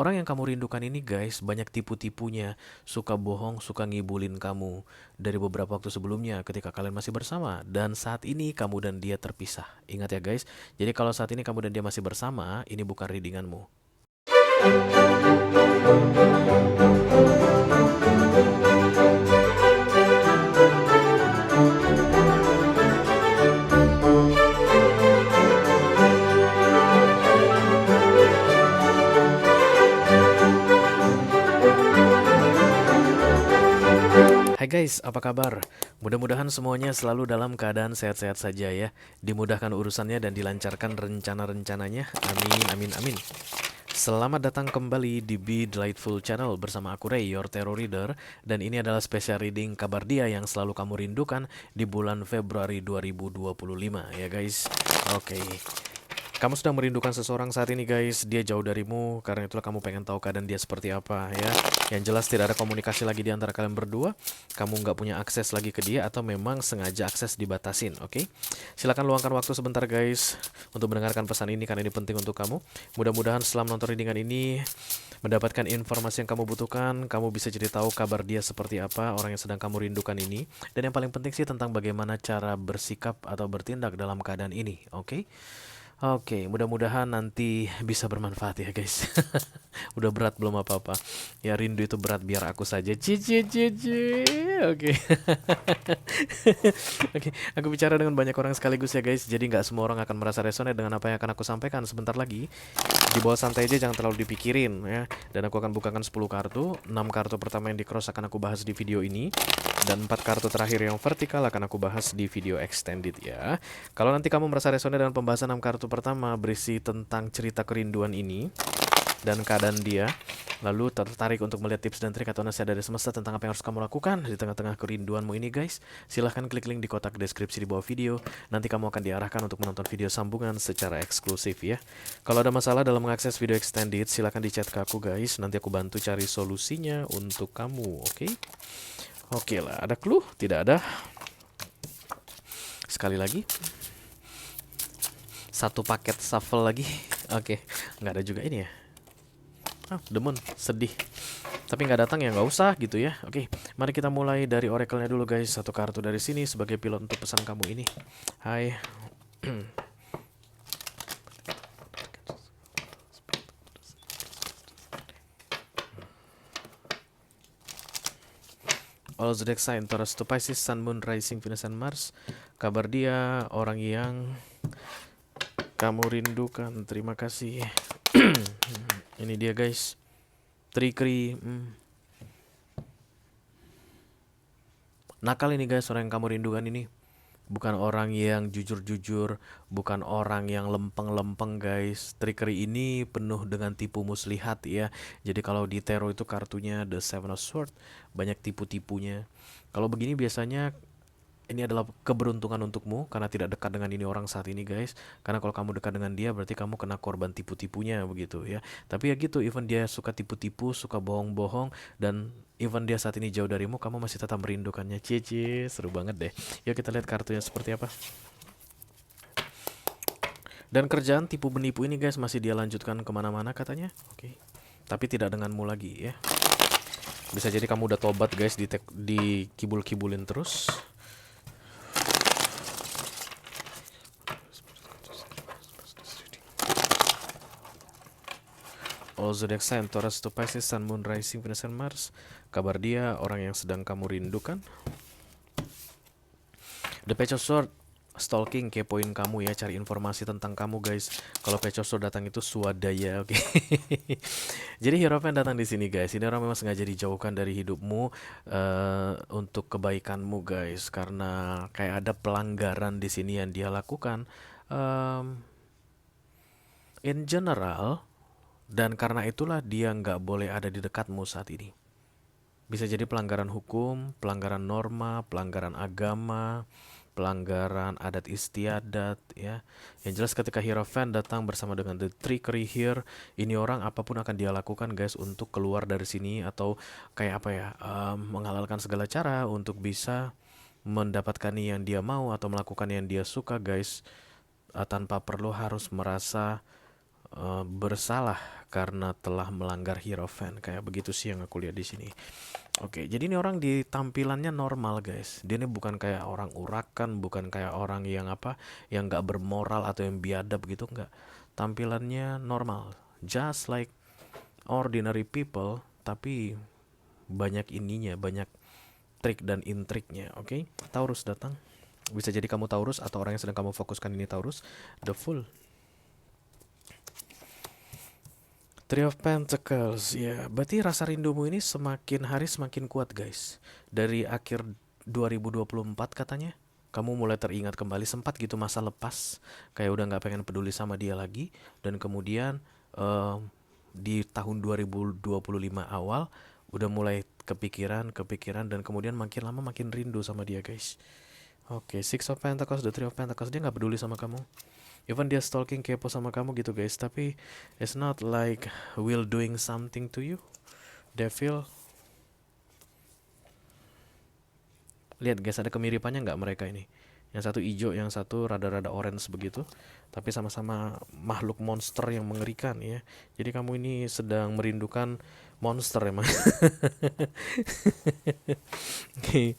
Orang yang kamu rindukan ini guys, banyak tipu-tipunya, suka bohong, suka ngibulin kamu dari beberapa waktu sebelumnya ketika kalian masih bersama. Dan saat ini kamu dan dia terpisah. Ingat ya guys, jadi kalau saat ini kamu dan dia masih bersama, ini bukan readinganmu. Hai guys, apa kabar? Mudah-mudahan semuanya selalu dalam keadaan sehat-sehat saja ya. Dimudahkan urusannya dan dilancarkan rencana-rencananya. Amin, amin, amin. Selamat datang kembali di Be Delightful Channel bersama aku Ray, your tarot reader. Dan ini adalah special reading kabar dia yang selalu kamu rindukan di bulan Februari 2025 ya guys. Oke. Kamu sedang merindukan seseorang saat ini guys. Dia jauh darimu, karena itulah kamu pengen tahu keadaan dia seperti apa ya. Yang jelas tidak ada komunikasi lagi di antara kalian berdua. Kamu nggak punya akses lagi ke dia, atau memang sengaja akses dibatasin, oke? Silakan luangkan waktu sebentar guys untuk mendengarkan pesan ini, karena ini penting untuk kamu. Mudah-mudahan setelah menonton readingan ini mendapatkan informasi yang kamu butuhkan. Kamu bisa jadi tahu kabar dia seperti apa, orang yang sedang kamu rindukan ini. Dan yang paling penting sih tentang bagaimana cara bersikap atau bertindak dalam keadaan ini, oke? Oke, mudah-mudahan nanti bisa bermanfaat ya guys. Udah berat belum apa-apa. Ya rindu itu berat, biar aku saja. Cici cici. Oke. Oke, aku bicara dengan banyak orang sekaligus ya guys. Jadi nggak semua orang akan merasa resonate dengan apa yang akan aku sampaikan sebentar lagi. Di bawah santai aja, jangan terlalu dipikirin ya. Dan aku akan bukakan 10 kartu. 6 kartu pertama yang di cross akan aku bahas di video ini. Dan 4 kartu terakhir yang vertikal akan aku bahas di video extended ya. Kalau nanti kamu merasa resonate dengan pembahasan 6 kartu pertama berisi tentang cerita kerinduan ini dan keadaan dia, lalu tertarik untuk melihat tips dan trik atau nasihat dari semesta tentang apa yang harus kamu lakukan di tengah-tengah kerinduanmu ini guys, silahkan klik link di kotak deskripsi di bawah video. Nanti kamu akan diarahkan untuk menonton video sambungan secara eksklusif ya. Kalau ada masalah dalam mengakses video extended, silahkan di chat ke aku guys. Nanti aku bantu cari solusinya untuk kamu, oke? Oke lah, ada clue? Tidak ada. Sekali lagi. Satu paket shuffle lagi. Oke, nggak ada juga ini ya. Demon, sedih. Tapi nggak datang ya nggak usah gitu ya. Oke, mari kita mulai dari oracle-nya dulu guys. Satu kartu dari sini sebagai pilot untuk pesan kamu ini. Hai. All zodiac sign Taurus to Pisces, Sun, Moon, Rising, Venus, and Mars. Kabar dia, orang yang kamu rindukan. Terima kasih. Ini dia guys. Trikri. Nakal ini guys, orang yang kamu rindukan ini. Bukan orang yang jujur-jujur, bukan orang yang lempeng-lempeng guys. Trickery ini penuh dengan tipu muslihat ya. Jadi kalau di tarot itu kartunya The Seven of Swords, banyak tipu-tipunya. Kalau begini biasanya ini adalah keberuntungan untukmu karena tidak dekat dengan ini orang saat ini guys. Karena kalau kamu dekat dengan dia berarti kamu kena korban tipu-tipunya begitu ya. Tapi ya gitu, even dia suka tipu-tipu, suka bohong-bohong, dan even dia saat ini jauh darimu, kamu masih tetap merindukannya. Cici, seru banget deh. Yuk kita lihat kartunya seperti apa. Dan kerjaan tipu menipu ini guys masih dia lanjutkan kemana-mana katanya. Oke. Tapi tidak denganmu lagi ya. Bisa jadi kamu udah tobat guys, di kibul-kibulin terus. All zodiac sign Taurus to Pisces, Sun, Moon, Rising, Venus, and Mars. Kabar dia, orang yang sedang kamu rindukan. The Page of Swords, stalking, kepoin kamu ya, cari informasi tentang kamu guys. Kalau Page of Swords datang itu swadaya, oke. Jadi Hierophant datang di sini guys. Ini orang memang sengaja dijauhkan dari hidupmu untuk kebaikanmu guys, karena kayak ada pelanggaran di sini yang dia lakukan. In general. Dan karena itulah dia nggak boleh ada di dekatmu saat ini. Bisa jadi pelanggaran hukum, pelanggaran norma, pelanggaran agama, pelanggaran adat istiadat ya. Yang jelas ketika Hierophant datang bersama dengan the trickery here, ini orang apapun akan dia lakukan guys untuk keluar dari sini, atau kayak apa ya, menghalalkan segala cara untuk bisa mendapatkan yang dia mau atau melakukan yang dia suka guys, tanpa perlu harus merasa bersalah karena telah melanggar Hierophant. Kayak begitu sih yang aku lihat di sini. Oke, jadi ini orang di tampilannya normal guys. Dia ini bukan kayak orang urakan, bukan kayak orang yang apa, yang nggak bermoral atau yang biadab gitu, nggak. Tampilannya normal, just like ordinary people, tapi banyak ininya, banyak trik dan intriknya. Oke, Taurus datang. Bisa jadi kamu Taurus atau orang yang sedang kamu fokuskan ini Taurus. The Fool. Three of Pentacles, ya, berarti rasa rindumu ini semakin hari semakin kuat guys. Dari akhir 2024 katanya, kamu mulai teringat kembali, sempat gitu masa lepas, kayak udah nggak pengen peduli sama dia lagi, dan kemudian eh, di tahun 2025 awal udah mulai kepikiran, dan kemudian makin lama makin rindu sama dia guys. Oke, Six of Pentacles, The Three of Pentacles, dia nggak peduli sama kamu. Even dia stalking kepo sama kamu gitu guys, tapi it's not like will doing something to you. Devil, lihat guys, ada kemiripannya nggak mereka ini? Yang satu hijau, yang satu rada-rada orange begitu, tapi sama-sama makhluk monster yang mengerikan ya. Jadi kamu ini sedang merindukan monster emang. Oke.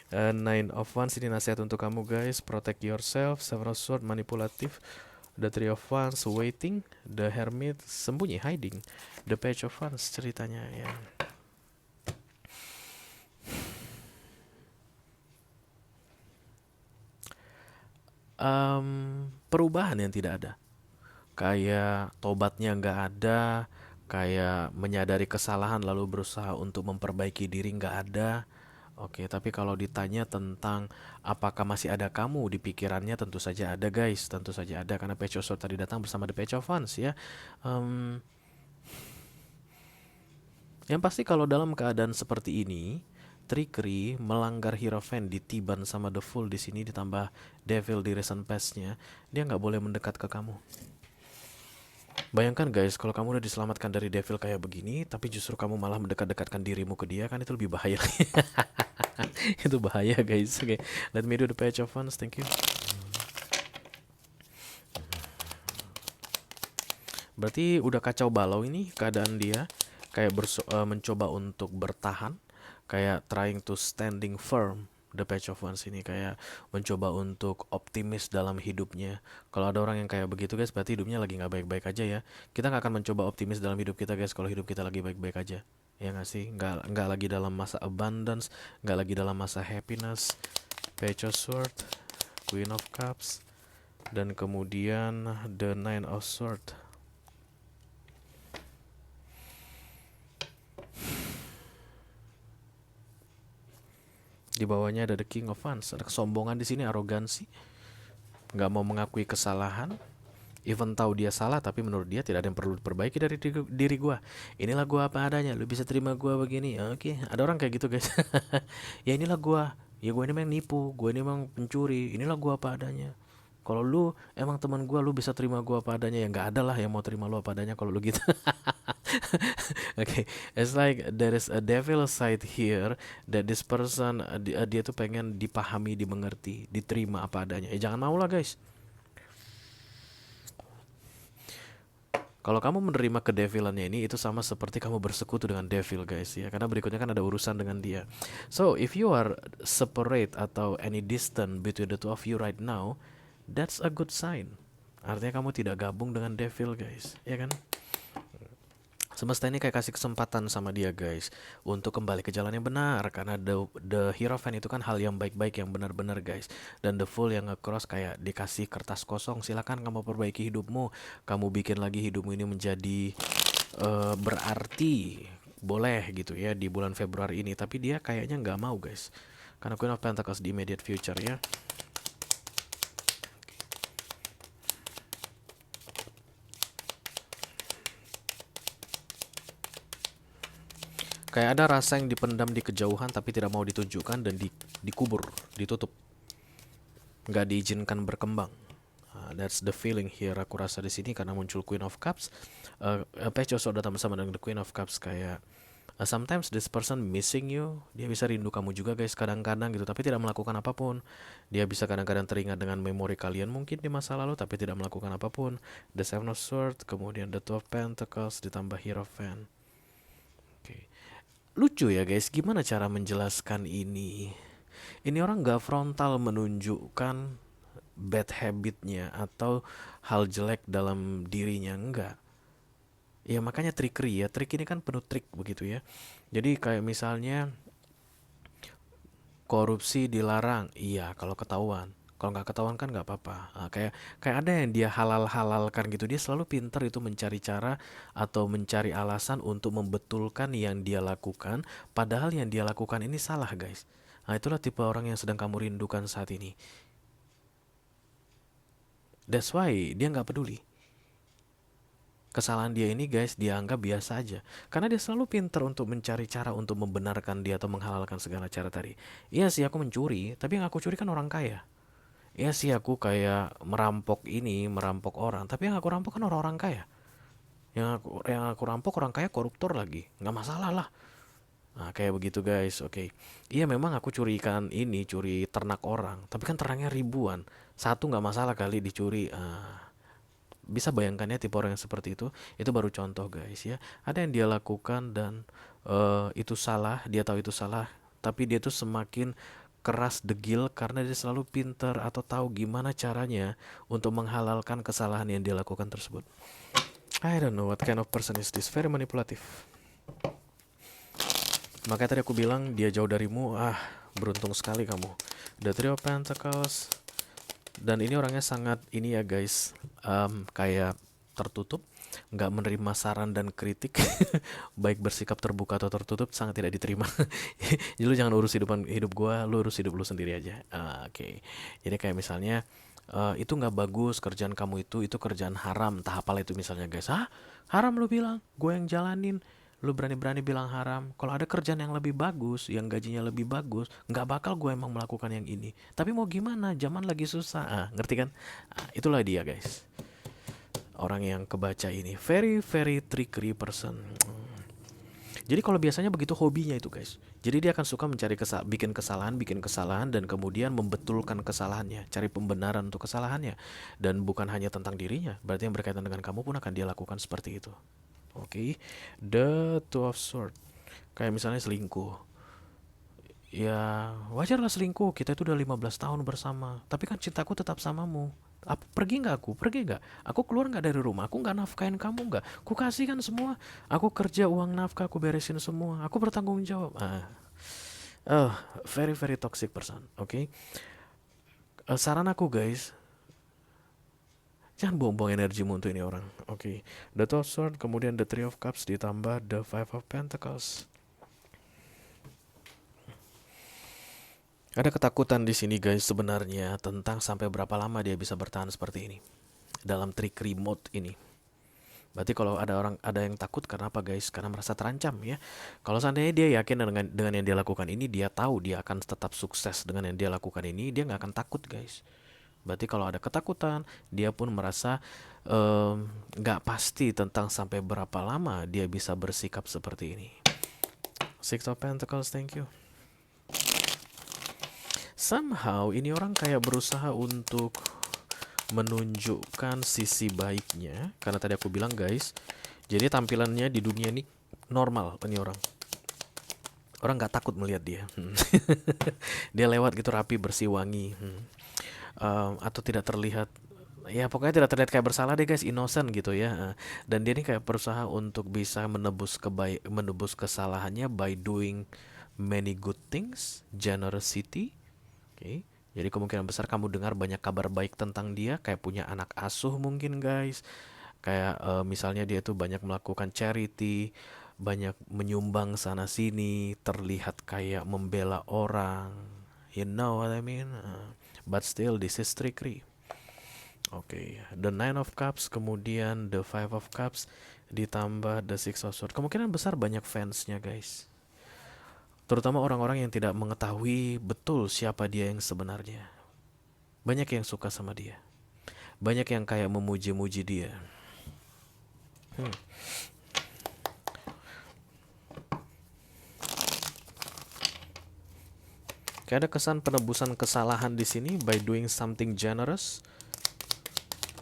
Nine of Wands ini nasihat untuk kamu guys. Protect yourself. Seven of Swords manipulatif. The Three of Wands waiting. The Hermit sembunyi, hiding. The Page of Wands ceritanya ya. Perubahan yang tidak ada. Kayak tobatnya nggak ada. Kayak menyadari kesalahan lalu berusaha untuk memperbaiki diri nggak ada. Oke, tapi kalau ditanya tentang apakah masih ada kamu di pikirannya, tentu saja ada guys, tentu saja ada karena Page of Swords tadi datang bersama The Page of Wands ya. Em, yang pasti kalau dalam keadaan seperti ini, trickery, melanggar Hierophant, ditiban sama The Fool di sini ditambah Devil di recent past-nya, dia nggak boleh mendekat ke kamu. Bayangkan guys, kalau kamu udah diselamatkan dari Devil kayak begini, tapi justru kamu malah mendekat-dekatkan dirimu ke dia, kan itu lebih bahaya. Itu bahaya guys. Oke, let me do the Page of Wands. Thank you. Berarti udah kacau balau ini keadaan dia. Kayak mencoba untuk bertahan, kayak trying to standing firm. The Page of Wands ini kayak mencoba untuk optimis dalam hidupnya. Kalau ada orang yang kayak begitu guys, berarti hidupnya lagi nggak baik-baik aja ya. Kita nggak akan mencoba optimis dalam hidup kita guys kalau hidup kita lagi baik-baik aja. Ya nggak sih? Nggak lagi dalam masa abundance, nggak lagi dalam masa happiness. Page of Swords, Queen of Cups, dan kemudian The Nine of Swords. Di bawahnya ada The King of Wands. Ada kesombongan di sini, arogansi, nggak mau mengakui kesalahan. Even tahu dia salah, tapi menurut dia tidak ada yang perlu diperbaiki dari diri gue. Inilah gue apa adanya. Lu bisa terima gue begini. Oke, ada orang kayak gitu guys. Ya inilah gue. Ya gue ini memang nipu. Gue ini memang pencuri. Inilah gue apa adanya. Kalau lu emang teman gue, lu bisa terima gue apa adanya. Ya nggak ada lah yang mau terima lu apa adanya kalau lu gitu. Okay, it's like there is a devil side here that this person dia tuh pengen dipahami, dimengerti, diterima apa adanya. Jangan mau lah guys. Kalau kamu menerima kedevilannya ini, itu sama seperti kamu bersekutu dengan devil guys ya. Karena berikutnya kan ada urusan dengan dia. So if you are separate atau any distant between the two of you right now, that's a good sign. Artinya kamu tidak gabung dengan devil guys, ya kan? Semesta ini kayak kasih kesempatan sama dia guys untuk kembali ke jalan yang benar, karena the Hierophant itu kan hal yang baik-baik, yang benar-benar guys. Dan the Fool yang nge-cross kayak dikasih kertas kosong, silakan kamu perbaiki hidupmu, kamu bikin lagi hidupmu ini menjadi berarti, boleh gitu ya di bulan Februari ini. Tapi dia kayaknya nggak mau guys, karena Queen of Pentacles di immediate future ya. Kayak ada rasa yang dipendam di kejauhan tapi tidak mau ditunjukkan dan dikubur, ditutup, nggak diizinkan berkembang. That's the feeling here aku rasa di sini karena muncul Queen of Cups. Page also datang bersama dengan the Queen of Cups, kayak Sometimes this person missing you. Dia bisa rindu kamu juga guys kadang-kadang gitu, tapi tidak melakukan apapun. Dia bisa kadang-kadang teringat dengan memori kalian mungkin di masa lalu, tapi tidak melakukan apapun. The Seven of Swords, kemudian the Two of Pentacles, ditambah Hierophant. Oke. Lucu ya guys, gimana cara menjelaskan ini? Ini orang gak frontal menunjukkan bad habitnya atau hal jelek dalam dirinya, enggak. Ya makanya trickery ya, trik ini kan penuh trik begitu ya. Jadi kayak misalnya korupsi dilarang, iya kalau ketahuan. Kalau nggak ketahuan kan nggak apa-apa. Nah, kayak ada yang dia halal-halalkan gitu. Dia selalu pintar itu mencari cara atau mencari alasan untuk membetulkan yang dia lakukan. Padahal yang dia lakukan ini salah guys. Nah itulah tipe orang yang sedang kamu rindukan saat ini. That's why dia nggak peduli. Kesalahan dia ini guys dia anggap biasa aja. Karena dia selalu pintar untuk mencari cara untuk membenarkan dia atau menghalalkan segala cara tadi. Iya sih aku mencuri, tapi yang aku curi kan orang kaya. Iya sih aku kayak merampok ini, merampok orang, tapi yang aku rampok kan orang-orang kaya. Yang aku rampok orang kaya koruptor lagi. Nggak masalah lah. Nah, kayak begitu guys. Oke. Iya memang aku curi ikan ini, curi ternak orang, tapi kan ternaknya ribuan. Satu nggak masalah kali dicuri. Bisa bayangkannya tipe orang yang seperti itu baru contoh guys ya. Ada yang dia lakukan dan itu salah, dia tahu itu salah, tapi dia tuh semakin keras degil karena dia selalu pintar atau tahu gimana caranya untuk menghalalkan kesalahan yang dia lakukan tersebut. I don't know what kind of person is this, very manipulative. Makanya tadi aku bilang dia jauh darimu, beruntung sekali kamu. The Three of Pentacles. Dan ini orangnya sangat ini ya guys, kayak tertutup, nggak menerima saran dan kritik, baik bersikap terbuka atau tertutup sangat tidak diterima. Jadi lu jangan urus hidup gua, lu urus hidup lu sendiri aja. Oke. Jadi kayak misalnya itu nggak bagus kerjaan kamu itu kerjaan haram, entah apalah itu misalnya guys. Haram lu bilang, gue yang jalanin. Lu berani-berani bilang haram. Kalau ada kerjaan yang lebih bagus, yang gajinya lebih bagus, nggak bakal gue emang melakukan yang ini. Tapi mau gimana? Zaman lagi susah. Ngerti kan? Itulah dia guys. Orang yang kebaca ini very very trickery person. Jadi kalau biasanya begitu hobinya itu guys. Jadi dia akan suka mencari bikin kesalahan dan kemudian membetulkan kesalahannya, cari pembenaran untuk kesalahannya. Dan bukan hanya tentang dirinya, berarti yang berkaitan dengan kamu pun akan dia lakukan seperti itu. Oke. The Two of Swords. Kayak misalnya selingkuh. Ya wajar lah selingkuh, kita itu udah 15 tahun bersama, tapi kan cintaku tetap samamu. Pergi nggak aku? Pergi nggak? Aku keluar nggak dari rumah? Aku nggak nafkahin kamu nggak? Aku kasih kan semua. Aku kerja uang nafkah, aku beresin semua. Aku bertanggung jawab. Very very toxic person. Oke. Saran aku guys, jangan buang-buang energimu untuk ini orang. Oke. The Two of Swords, kemudian the Three of Cups ditambah the Five of Pentacles. Ada ketakutan di sini guys sebenarnya tentang sampai berapa lama dia bisa bertahan seperti ini dalam trickery mode ini. Berarti kalau ada yang takut karena apa guys? Karena merasa terancam ya. Kalau seandainya dia yakin dengan yang dia lakukan ini, dia tahu dia akan tetap sukses dengan yang dia lakukan ini, dia nggak akan takut guys. Berarti kalau ada ketakutan, dia pun merasa nggak pasti tentang sampai berapa lama dia bisa bersikap seperti ini. Six of Pentacles, thank you. Somehow ini orang kayak berusaha untuk menunjukkan sisi baiknya. Karena tadi aku bilang guys, jadi tampilannya di dunia ini normal ini orang. Orang nggak takut melihat dia. Dia lewat gitu rapi, bersih, wangi. Atau tidak terlihat, ya pokoknya tidak terlihat kayak bersalah deh guys, innocent gitu ya. Dan dia ini kayak berusaha untuk bisa menebus kesalahannya by doing many good things, generosity. Oke. Jadi kemungkinan besar kamu dengar banyak kabar baik tentang dia, kayak punya anak asuh mungkin guys. Kayak misalnya dia tuh banyak melakukan charity, banyak menyumbang sana sini, terlihat kayak membela orang. You know what I mean? But still this is trickery. Oke, the Nine of Cups, kemudian the Five of Cups, ditambah the Six of Swords. Kemungkinan besar banyak fansnya guys. Terutama orang-orang yang tidak mengetahui betul siapa dia yang sebenarnya. Banyak yang suka sama dia. Banyak yang kayak memuji-muji dia. Kayak ada kesan penebusan kesalahan di sini by doing something generous.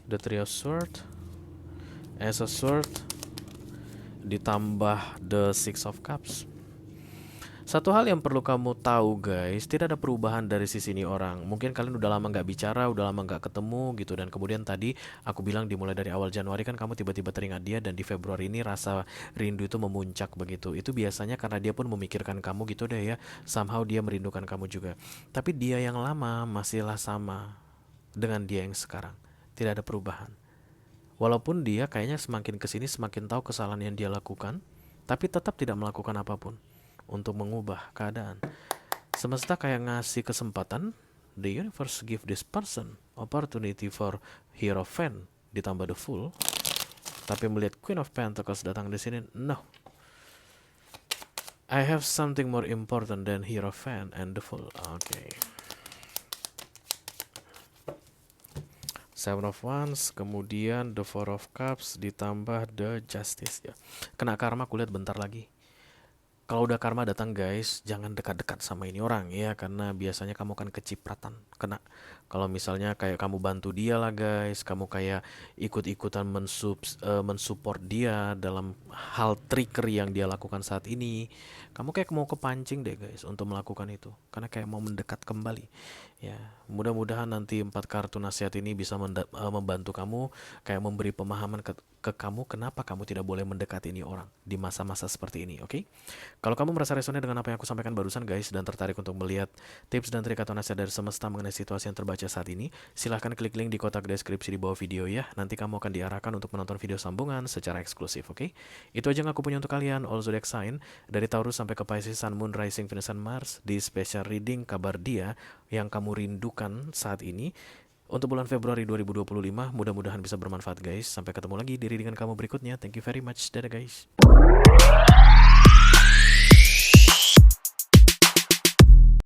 The Three of Swords, Ace of Swords, ditambah The Six of Cups. Satu hal yang perlu kamu tahu guys, tidak ada perubahan dari sisi ini orang. Mungkin kalian udah lama nggak bicara, udah lama nggak ketemu gitu. Dan kemudian tadi aku bilang dimulai dari awal Januari kan kamu tiba-tiba teringat dia. Dan di Februari ini rasa rindu itu memuncak begitu. Itu biasanya karena dia pun memikirkan kamu gitu deh ya. Somehow dia merindukan kamu juga. Tapi dia yang lama masihlah sama dengan dia yang sekarang. Tidak ada perubahan. Walaupun dia kayaknya semakin kesini semakin tahu kesalahan yang dia lakukan, tapi tetap tidak melakukan apapun untuk mengubah keadaan. Semesta kayak ngasih kesempatan, the universe give this person opportunity for Hierophant ditambah the Fool. Tapi melihat Queen of Pentacles datang di sini, no. I have something more important than Hierophant and the Fool. Okay. Seven of Wands, kemudian the Four of Cups ditambah the Justice ya. Kena karma kulihat bentar lagi. Kalau udah karma datang guys, jangan dekat-dekat sama ini orang ya, karena biasanya kamu akan kecipratan, kena. Kalau misalnya kayak kamu bantu dia lah guys, kamu kayak ikut-ikutan mensupport dia dalam hal trigger yang dia lakukan saat ini, kamu kayak mau kepancing deh guys untuk melakukan itu, karena kayak mau mendekat kembali. Ya, mudah-mudahan nanti 4 kartu nasihat ini bisa membantu kamu, kayak memberi pemahaman ke kamu kenapa kamu tidak boleh mendekati ini orang di masa-masa seperti ini, oke? Kalau kamu merasa resonnya dengan apa yang aku sampaikan barusan guys, dan tertarik untuk melihat tips dan trik atau nasihat dari semesta mengenai situasi yang terbaca saat ini, silahkan klik link di kotak deskripsi di bawah video ya. Nanti kamu akan diarahkan untuk menonton video sambungan secara eksklusif, oke? Itu aja yang aku punya untuk kalian, all zodiac sign, dari Taurus sampai ke Pisces, Sun, Moon, Rising, Venus, dan Mars, di special reading kabar dia yang kamu rindukan saat ini. Untuk bulan Februari 2025, mudah-mudahan bisa bermanfaat guys. Sampai ketemu lagi di readingan kamu berikutnya. Thank you very much. Dadah guys.